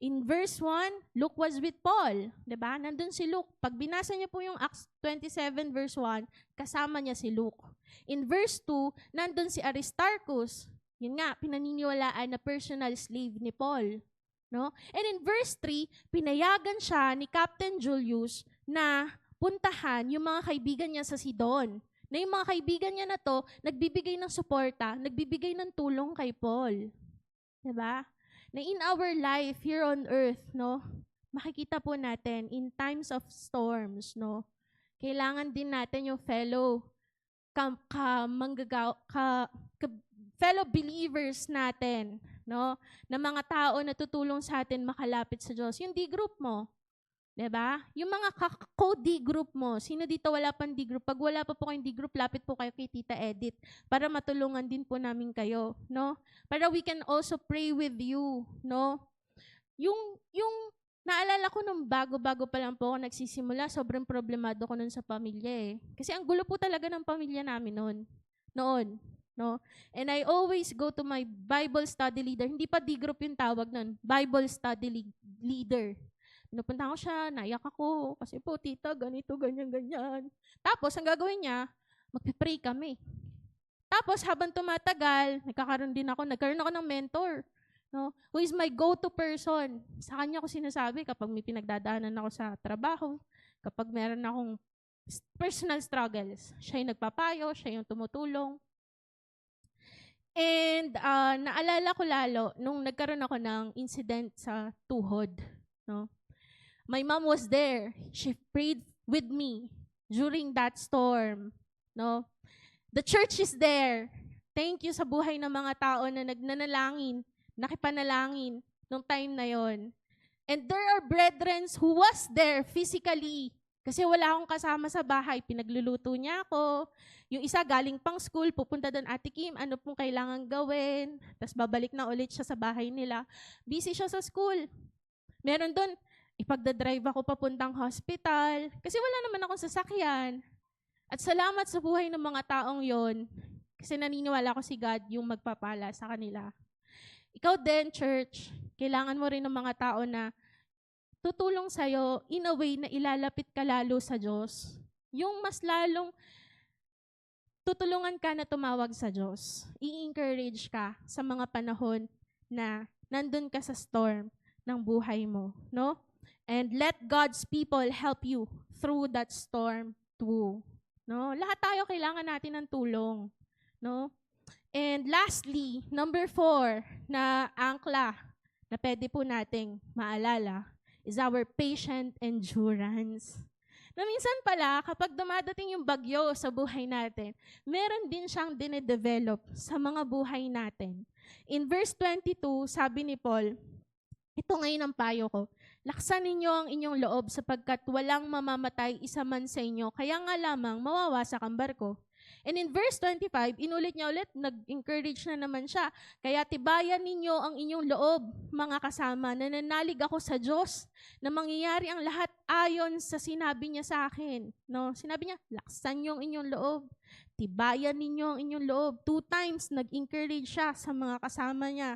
In verse 1, Luke was with Paul. Diba? Nandun si Luke. Pag binasa niyo po yung Acts 27 verse 1, kasama niya si Luke. In verse 2, nandun si Aristarchus. Yun nga, pinaniniwalaan na personal slave ni Paul. No? And in verse 3, pinayagan siya ni Captain Julius na puntahan yung mga kaibigan niya sa Sidon. Na yung mga kaibigan niya na to, nagbibigay ng suporta, nagbibigay ng tulong kay Paul. Diba? Na in our life here on earth, no, makikita po natin in times of storms, no, kailangan din natin yung fellow believers natin, no, na mga tao na tutulong sa atin makalapit sa Diyos. Yung D-group mo, 'Diba? Yung mga co-D group mo, sino dito wala pang D group? Pag wala pa po kayong D group, lapit po kayo kay Tita Edith para matulungan din po namin kayo, no? Para we can also pray with you, no? Yung naalala ko nung bago-bago pa lang po ako nagsisimula, sobrang problemado ko nun sa pamilya eh. Kasi ang gulo po talaga ng pamilya namin noon, no? And I always go to my Bible study leader. Hindi pa D group yung tawag nun, Bible study leader. Pinupunta ko siya, naiyak ako, kasi po, tita, ganito, ganyan, ganyan. Tapos, ang gagawin niya, magpipray kami. Tapos, habang tumatagal, nagkaroon ako ng mentor, no? Who is my go-to person. Sa kanya ko sinasabi, kapag may pinagdadaanan ako sa trabaho, kapag meron akong personal struggles, siya yung nagpapayo, siya yung tumutulong. And naalala ko lalo, nung nagkaroon ako ng incident sa tuhod, no? My mom was there. She prayed with me during that storm. No? The church is there. Thank you sa buhay ng mga tao na nagnanalangin, nakipanalangin nung time na yon. And there are brethren who was there physically. Kasi wala akong kasama sa bahay. Pinagluluto niya ako. Yung isa galing pang school, pupunta doon, Ate Kim, ano pong kailangan gawin? Tapos babalik na ulit siya sa bahay nila. Busy siya sa school. Meron doon, ipagdadrive ako papuntang hospital kasi wala naman akong sasakyan. At salamat sa buhay ng mga taong yon kasi naniniwala ko si God yung magpapala sa kanila. Ikaw din, church, kailangan mo rin ng mga tao na tutulong sa'yo in a way na ilalapit ka lalo sa Diyos. Yung mas lalong tutulungan ka na tumawag sa Diyos. I-encourage ka sa mga panahon na nandun ka sa storm ng buhay mo, no? And let God's people help you through that storm too. No? Lahat tayo kailangan natin ng tulong. No? And lastly, number 4 na angkla na pwede po nating maalala is our patient endurance. Na minsan pala, kapag dumadating yung bagyo sa buhay natin, meron din siyang dinedevelop sa mga buhay natin. In verse 22, sabi ni Paul, ito ngayon ang payo ko, laksan ninyo ang inyong loob sapagkat walang mamamatay isa man sa inyo, kaya nga lamang mawawasak ang barko. And in verse 25, inulit niya ulit, nag-encourage na naman siya. Kaya tibayan ninyo ang inyong loob, mga kasama, nananalig ako sa Diyos na mangyayari ang lahat ayon sa sinabi niya sa akin. No? Sinabi niya, laksan niyo ang inyong loob. Tibayan ninyo ang inyong loob. 2 times nag-encourage siya sa mga kasama niya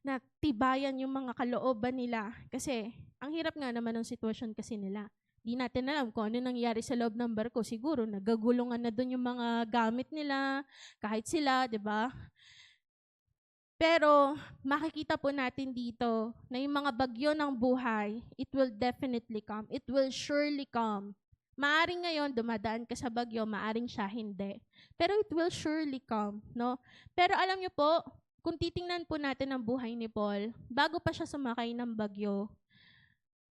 na tibayan yung mga kalooban nila. Kasi, ang hirap nga naman ng sitwasyon kasi nila. Di natin alam kung ano nangyari sa loob ng barko. Siguro, nagagulungan na doon yung mga gamit nila, kahit sila, di ba? Pero, makikita po natin dito na yung mga bagyo ng buhay, it will definitely come. It will surely come. Maaring ngayon, dumadaan ka sa bagyo, maaring siya hindi. Pero it will surely come, no? Pero alam niyo po, kung titingnan po natin ang buhay ni Paul, bago pa siya sumakay ng bagyo,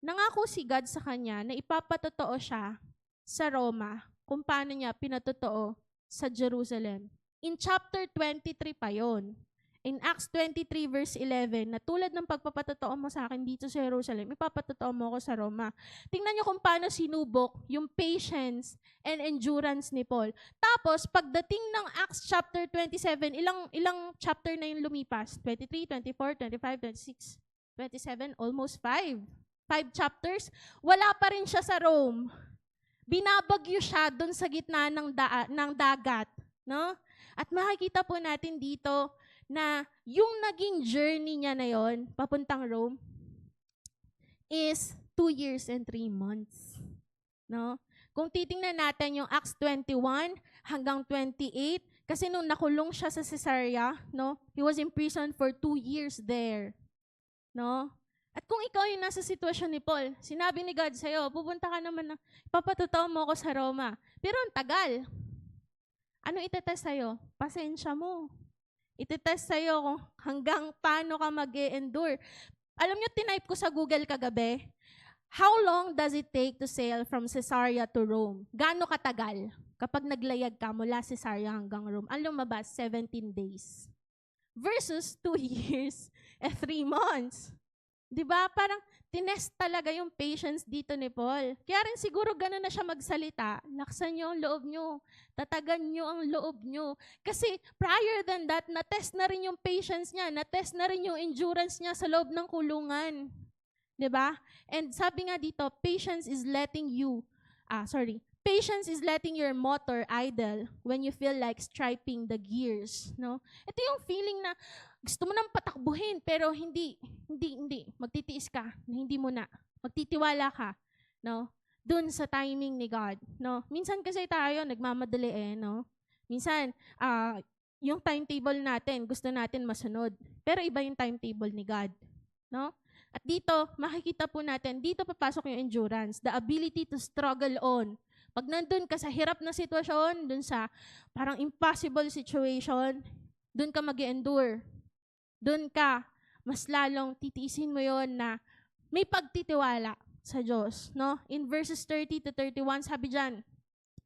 nangako si God sa kanya na ipapatotoo siya sa Roma kung paano niya pinatotoo sa Jerusalem. In chapter 23 pa yon. In Acts 23 verse 11, na tulad ng pagpapatotoo mo sa akin dito sa Jerusalem, ipapatotoo mo ako sa Roma. Tingnan niyo kung paano sinubok yung patience and endurance ni Paul. Tapos, pagdating ng Acts chapter 27, ilang chapter na yung lumipas? 23, 24, 25, 26, 27, almost 5. 5 chapters. Wala pa rin siya sa Rome. Binabagyo siya doon sa gitna ng dagat. No? At makikita po natin dito na yung naging journey niya na yon papuntang Rome is 2 years and 3 months. No? Kung titingnan natin yung Acts 21 hanggang 28, kasi nung nakulong siya sa Caesarea, no, he was imprisoned for 2 years there. No? At kung ikaw yung nasa sitwasyon ni Paul, sinabi ni God sa'yo, pupunta ka naman na, ipapatotoo mo ako sa Roma. Pero ang tagal. Ano itetest sa'yo? Pasensya mo. Itetest sa'yo kung hanggang paano ka mag-e-endure. Alam nyo, tinype ko sa Google kagabi, how long does it take to sail from Caesarea to Rome? Gaano katagal? Kapag naglayag ka mula Caesarea hanggang Rome, ang lumabas, 17 days. Versus 2 years and 3 months. 'Di ba? Parang tinest talaga yung patience dito ni Paul. Kaya rin siguro gano'n na siya magsalita. Laksan niyo ang loob niyo. Tatagan niyo ang loob niyo. Kasi prior than that, na-test na rin yung patience niya. Na-test na rin yung endurance niya sa loob ng kulungan. 'Di ba? And sabi nga dito, patience is letting your motor idle when you feel like striping the gears, no? Ito yung feeling na gusto mo nang patakbuhin pero hindi. Magtitiis ka, hindi mo na. Magtitiwala ka, no? Dun sa timing ni God, no? Minsan kasi tayo nagmamadali no? Minsan, yung timetable natin, gusto natin masunod. Pero iba yung timetable ni God, no? At dito, makikita po natin, dito papasok yung endurance, the ability to struggle on. Pag nandun ka sa hirap na sitwasyon, dun sa parang impossible situation, dun ka mag-endure. Dun ka, mas lalong titiisin mo yon na may pagtitiwala sa Diyos. No? In verses 30 to 31, sabi dyan,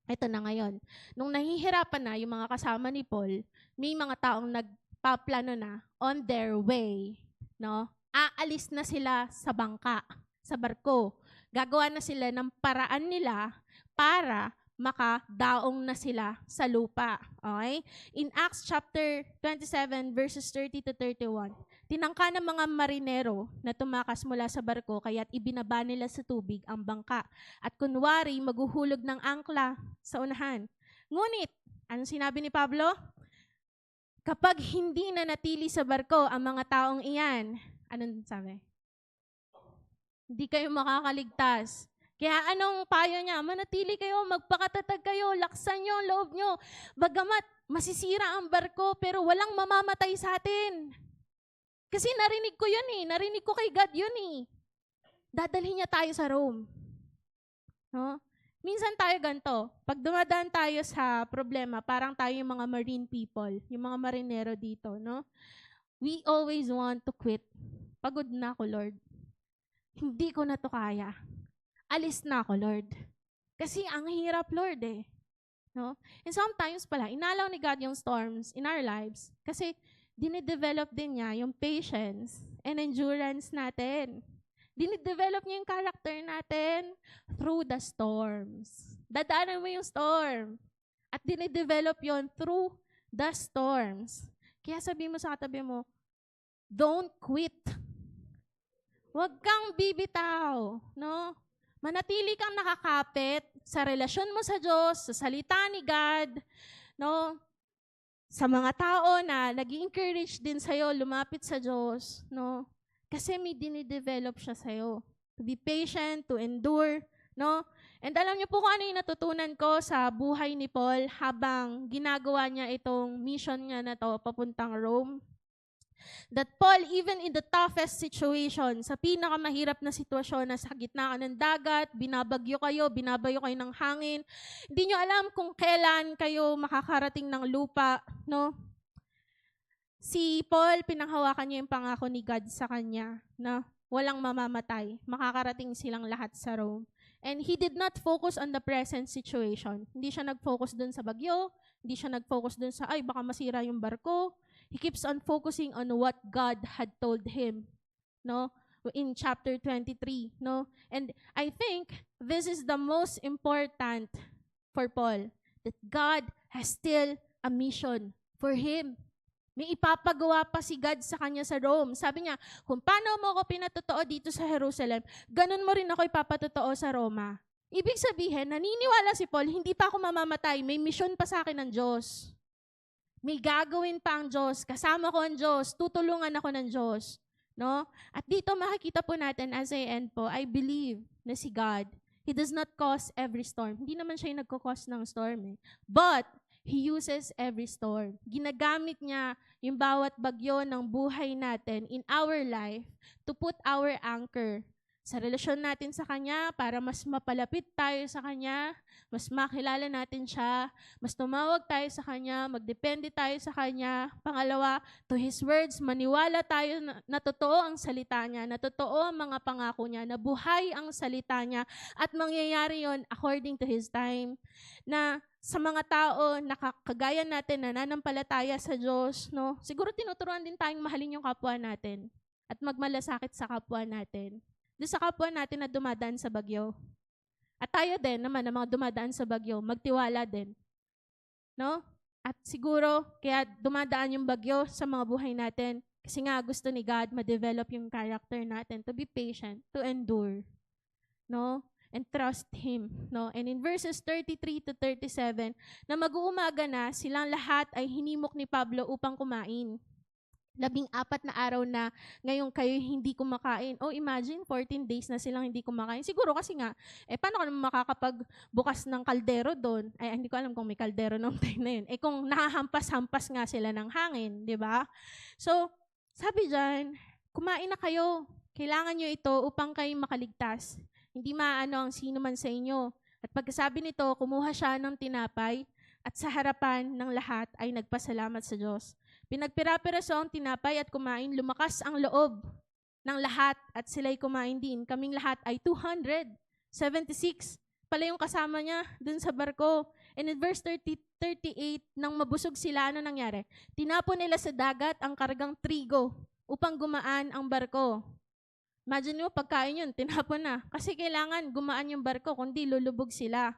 ito na ngayon. Nung nahihirapan na yung mga kasama ni Paul, may mga taong nagpaplano na on their way. No? Aalis na sila sa bangka, sa barko. Gagawa na sila ng paraan nila para makadaong na sila sa lupa. Okay? In Acts chapter 27 verses 30 to 31, tinangka ng mga marinero na tumakas mula sa barko kaya't ibinaba nila sa tubig ang bangka. At kunwari maghuhulog ng angkla sa unahan. Ngunit, anong sinabi ni Pablo? Kapag hindi na natili sa barko ang mga taong iyan, anong sabi? Hindi kayo makakaligtas. Kaya anong payo niya? Manatili kayo, magpakatatag kayo, laksan niyo ang loob niyo. Bagamat masisira ang barko, pero walang mamamatay sa atin. Kasi narinig ko yun narinig ko kay God yun Dadalhin niya tayo sa Rome. No? Minsan tayo ganito, pag dumadaan tayo sa problema, parang tayo yung mga marine people, yung mga marinero dito, no? We always want to quit. Pagod na ako, Lord. Hindi ko na to kaya. Alis na ako, Lord. Kasi ang hirap, Lord No? And sometimes pala, inalaw ni God yung storms in our lives kasi dinidevelop din niya yung patience and endurance natin. Dinidevelop niya yung character natin through the storms. Dadaanan mo yung storm. At dinidevelop yon through the storms. Kaya sabi mo sa katabi mo, don't quit. Huwag kang bibitaw, no? Manatili kang nakakapit sa relasyon mo sa Diyos, sa salita ni God, no? Sa mga tao na nag-encourage din sa'yo, lumapit sa Diyos, no? Kasi may dinidevelop siya sa'yo. To be patient, to endure, no? And alam niyo po kung ano yung natutunan ko sa buhay ni Paul habang ginagawa niya itong mission niya na to papuntang Rome? That Paul, even in the toughest situation, sa pinakamahirap na sitwasyon, na sa gitna ng dagat, binabayo kayo ng hangin, hindi nyo alam kung kailan kayo makakarating ng lupa, no? Si Paul, pinanghawakan niya yung pangako ni God sa kanya, na walang mamamatay, makakarating silang lahat sa Rome. And he did not focus on the present situation. Hindi siya nag-focus dun sa bagyo, hindi siya nag-focus dun sa, baka masira yung barko. He keeps on focusing on what God had told him, no? In chapter 23, no? And I think this is the most important for Paul, that God has still a mission for him. May ipapagawa pa si God sa kanya sa Rome. Sabi niya, kung paano mo ako pinatotoo dito sa Jerusalem, ganun mo rin ako ipapatotoo sa Roma. Ibig sabihin, naniniwala si Paul, hindi pa ako mamamatay, may mission pa sa akin ng Diyos. May gagawin pa ang Diyos, kasama ko ang Diyos, tutulungan ako ng Diyos. No? At dito makikita po natin, as I end po, I believe na si God, He does not cause every storm. Hindi naman siya yung nagkakause ng storm But, He uses every storm. Ginagamit niya yung bawat bagyo ng buhay natin in our life to put our anchor sa relasyon natin sa Kanya para mas mapalapit tayo sa Kanya, mas makilala natin siya, mas tumawag tayo sa Kanya, magdepende tayo sa Kanya. Pangalawa, to His words, maniwala tayo na totoo ang salita niya, na totoo ang mga pangako niya, na buhay ang salita niya, at mangyayari yon according to His time. Na sa mga tao na kagaya natin na nananampalataya sa Diyos, no? Siguro tinuturuan din tayong mahalin yung kapwa natin. at magmalasakit sa kapwa natin. Doon sa kapwa natin na dumadaan sa bagyo. At tayo din naman, na mga dumadaan sa bagyo, magtiwala din. No? At siguro, kaya dumadaan yung bagyo sa mga buhay natin, kasi nga gusto ni God ma-develop yung character natin to be patient, to endure. No? And trust Him. No? And in verses 33 to 37, na mag-uumaga na, silang lahat ay hinimok ni Pablo upang kumain. 14 na araw na ngayon kayo hindi kumakain. Oh, imagine, 14 days na silang hindi kumakain. Siguro kasi nga, paano ka naman makakapagbukas ng kaldero doon? Ay, hindi ko alam kung may kaldero noong time na yun. Kung nakahampas-hampas nga sila ng hangin, di ba? So, sabi dyan, kumain na kayo. Kailangan nyo ito upang kayo makaligtas. Hindi maano ang sino man sa inyo. At pagkasabi nito, kumuha siya ng tinapay at sa harapan ng lahat ay nagpasalamat sa Diyos. Pinagpira-piraso ang tinapay at kumain, lumakas ang loob ng lahat at sila'y kumain din. Kaming lahat ay 276 pala yung kasama niya dun sa barko. And in verse 38, nang mabusog sila, ano nangyari? Tinapon nila sa dagat ang kargang trigo upang gumaan ang barko. Imagine nyo, pagkain yun, tinapon na. Kasi kailangan gumaan yung barko, kundi lulubog sila.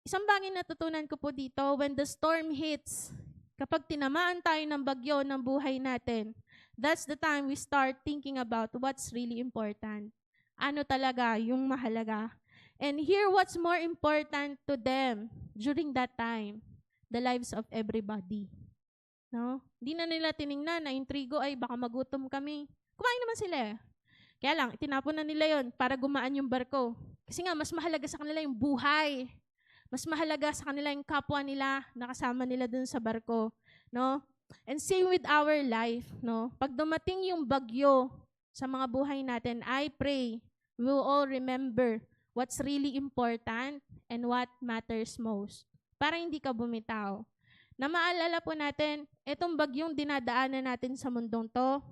Isang bagay natutunan ko po dito, when the storm hits, kapag tinamaan tayo ng bagyo ng buhay natin, that's the time we start thinking about what's really important. Ano talaga yung mahalaga. And here, what's more important to them during that time? The lives of everybody. No? Hindi na nila tiningnan na yung trigo ay baka magutom kami. Kumain naman sila eh. Kaya lang, itinapon na nila yon para gumaan yung barko. Kasi nga, mas mahalaga sa kanila yung buhay. Mas mahalaga sa kanila yung kapwa nila, nakasama nila dun sa barko, no? And same with our life, no? Pag dumating yung bagyo sa mga buhay natin, I pray we will all remember what's really important and what matters most. Para hindi ka bumitaw. Na maalala po natin, itong bagyong dinadaanan natin sa mundong to,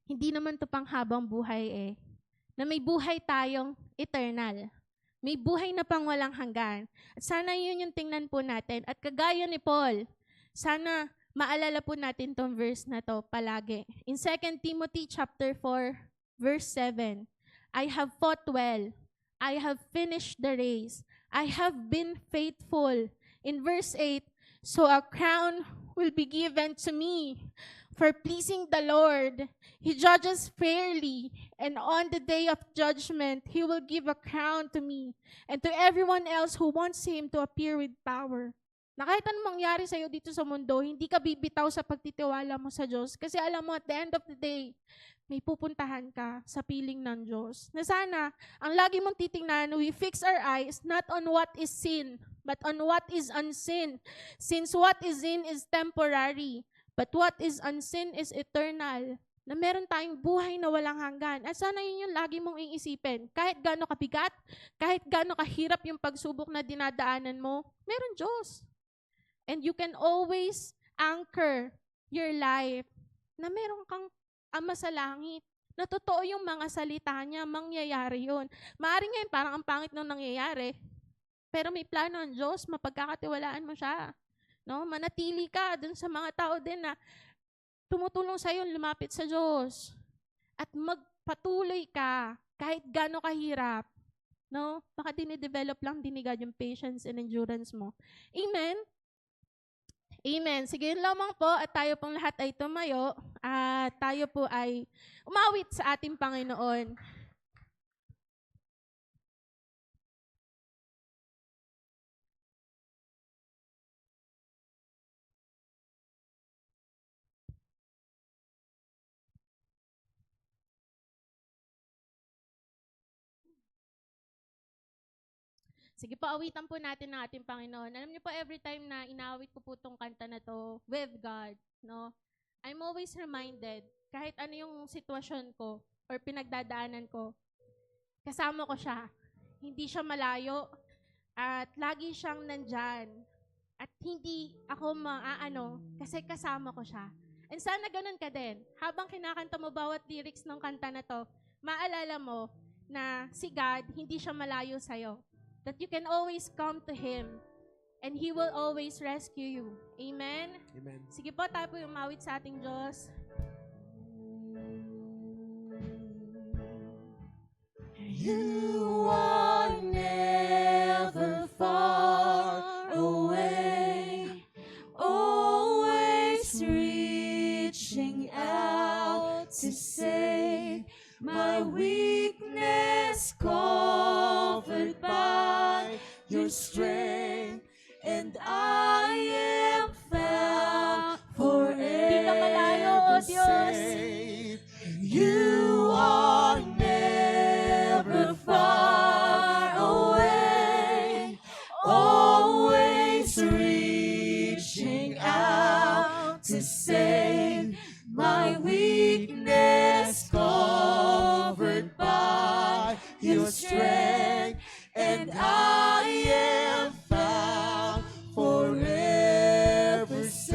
hindi naman to pang habang buhay eh. Na may buhay tayong eternal. May buhay na pang walang hanggan. At sana yun yung tingnan po natin. At kagaya ni Paul, sana maalala po natin tong verse na to palagi. In 2 Timothy chapter 4, verse 7, I have fought well. I have finished the race. I have been faithful. In verse 8, so a crown will be given to me for pleasing the Lord. He judges fairly, and on the day of judgment, He will give a crown to me and to everyone else who wants Him to appear with power. Na kahit anong mangyari sa'yo dito sa mundo, hindi ka bibitaw sa pagtitiwala mo sa Diyos. Kasi alam mo, at the end of the day, may pupuntahan ka sa piling ng Diyos. Na sana, ang lagi mong titingnan, we fix our eyes not on what is seen, but on what is unseen. Since what is seen is temporary, but what is unseen is eternal. Na meron tayong buhay na walang hanggan. At sana yun yung lagi mong iisipin. Kahit gaano kabigat, kahit gaano kahirap yung pagsubok na dinadaanan mo, meron Diyos. And you can always anchor your life na meron kang Ama sa langit. Na totoo yung mga salita niya, mangyayari yun. Maaring ngayon, parang ang pangit nung nangyayari. Pero may plano ang Diyos, mapagkakatiwalaan mo siya. No? Manatili ka dun sa mga tao din na tumutulong sa'yo lumapit sa Diyos. At magpatuloy ka kahit gaano kahirap. No? Baka dinidevelop lang din ni God yung patience and endurance mo. Amen? Amen. Sige lamang po at tayo pong lahat ay tumayo at tayo po ay umawit sa ating Panginoon. Sige po, awitan po natin ng ating Panginoon. Alam niyo po, every time na inaawit ko po itong kanta na to with God, no, I'm always reminded, kahit ano yung sitwasyon ko or pinagdadaanan ko, kasama ko siya. Hindi siya malayo at lagi siyang nandyan. At hindi ako maaano kasi kasama ko siya. And sana ganun ka din. Habang kinakanta mo bawat lyrics ng kanta na to, maalala mo na si God, hindi siya malayo sa'yo. That you can always come to Him and He will always rescue you. Amen? Amen. Sige po, tayo po umawit sa ating Diyos. You are never far away, always reaching out to save my weakness, covered by your strength, and I am found Di ka malayo, O forever Diyos. safe. You are never far away, always reaching out to save my weakness, covered by your strength, and I am found forever safe.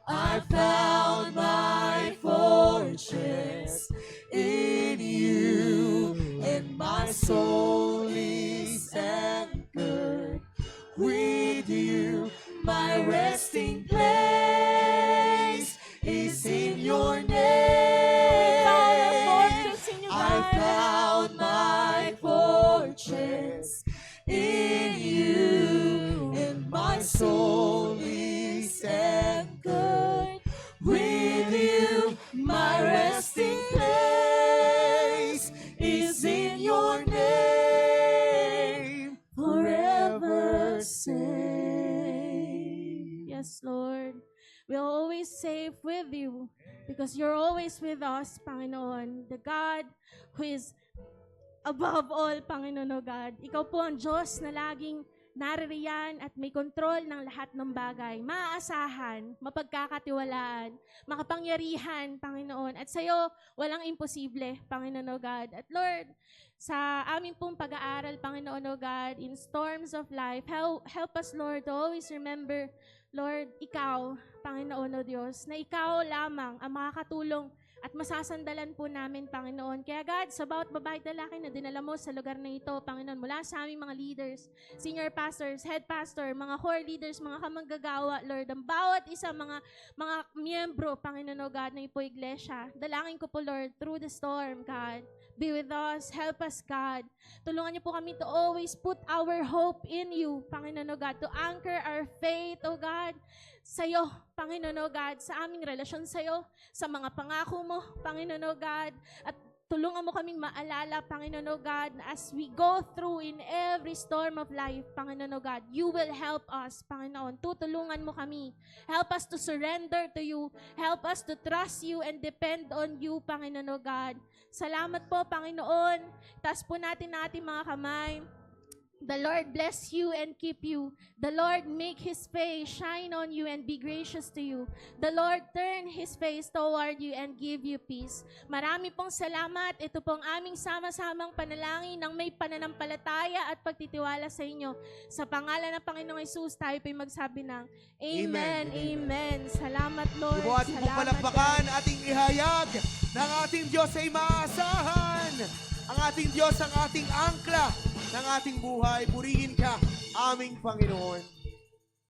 I found my fortress in you, and my soul is anchored with you. My resting place is in your name. I found my fortress in you, and my soul is anchored with you. My resting place is in your name, forever safe. Yes, Lord. We're always safe with you because you're always with us, Panginoon. The God who is above all, Panginoon, O God. Ikaw po ang Diyos na laging naririyan at may kontrol ng lahat ng bagay. Maaasahan, mapagkakatiwalaan, makapangyarihan, Panginoon. At sa'yo, walang imposible, Panginoon, O God. At Lord, sa aming pong pag-aaral, Panginoon, O God, in storms of life, help us, Lord, to always remember, Lord, Ikaw, Panginoon, O Diyos, na Ikaw lamang ang makakatulong at masasandalan po namin, Panginoon. Kaya God, sa bawat babae at lalaki na dinala mo sa lugar na ito, Panginoon, mula sa aming mga leaders, senior pastors, head pastor, mga core leaders, mga kamanggagawa, Lord, ang bawat isa, mga miyembro, Panginoon, O God, ng Ipo Iglesia. Dalangin ko po, Lord, through the storm, God, be with us, help us, God. Tulungan niyo po kami to always put our hope in you, Panginoon, O God, to anchor our faith, O God, sa'yo, Panginoon, O God, sa aming relasyon sa'yo, sa mga pangako mo, Panginoon, O God, at tulungan mo kaming maalala, Panginoon, O God, as we go through in every storm of life, Panginoon, O God, you will help us, Panginoon. Tutulungan mo kami. Help us to surrender to you. Help us to trust you and depend on you, Panginoon, O God. Salamat po, Panginoon. Taas po natin ang ating mga kamay. The Lord bless you and keep you. The Lord make His face shine on you and be gracious to you. The Lord turn His face toward you and give you peace. Marami pong salamat. Ito pong aming sama-samang panalangin ng may pananampalataya at pagtitiwala sa inyo. Sa pangalan ng Panginoong Hesus, tayo po'y magsabi ng Amen. Amen. Salamat, Lord. Ibo ating Salamat, palakpakan, ating ihayag ng ating Diyos ay maasahan. Ang ating Diyos ang ating angkla ng ating buhay. Purihin ka, aming Panginoon.